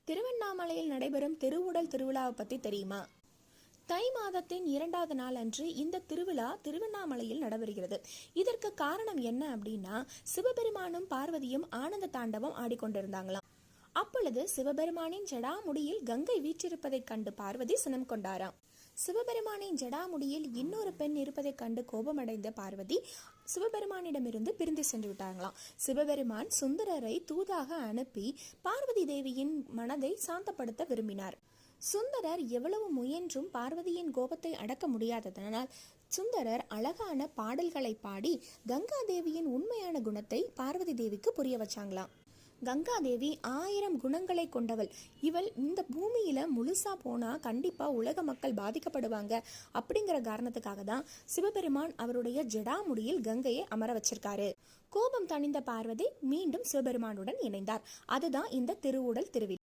திருவண்ணாமலையில் நடைபெறும் திருவுடல் திருவிழாவை பத்தி தெரியுமா? தை மாதத்தின் 2வது நாள் அன்று இந்த திருவிழா திருவண்ணாமலையில் நடைபெறுகிறது. இதற்கு காரணம் என்ன அப்படின்னா, சிவபெருமானும் பார்வதியும் ஆனந்த தாண்டவம் ஆடிக்கொண்டிருந்தாங்களாம். அப்பொழுது சிவபெருமானின் ஜடாமுடியில் கங்கை வீற்றிருப்பதைக் கண்டு பார்வதி சினம் கொண்டாராம். சிவபெருமானின் ஜடாமுடியில் இன்னொரு பெண் இருப்பதைக் கண்டு கோபமடைந்த பார்வதி சிவபெருமானிடமிருந்து பிரிந்து சென்று விட்டாங்களாம். சிவபெருமான் சுந்தரரை தூதாக அனுப்பி பார்வதி தேவியின் மனதை சாந்தப்படுத்த விரும்பினார். சுந்தரர் எவ்வளவு முயன்றும் பார்வதியின் கோபத்தை அடக்க முடியாததனால் சுந்தரர் அழகான பாடல்களை பாடி கங்கா தேவியின் உண்மையான குணத்தை பார்வதி தேவிக்கு புரிய வச்சாங்களாம். கங்காதேவி 1000 குணங்களை கொண்டவள். இவள் இந்த பூமியில முழுசா போனா கண்டிப்பா உலக மக்கள் பாதிக்கப்படுவாங்க அப்படிங்கிற காரணத்துக்காக தான் சிவபெருமான் அவருடைய ஜடாமுடியில் கங்கையை அமர வச்சிருக்காரு. கோபம் தணிந்த பார்வதி மீண்டும் சிவபெருமானுடன் இணைந்தார். அதுதான் இந்த திருவுடல் திருவிழா.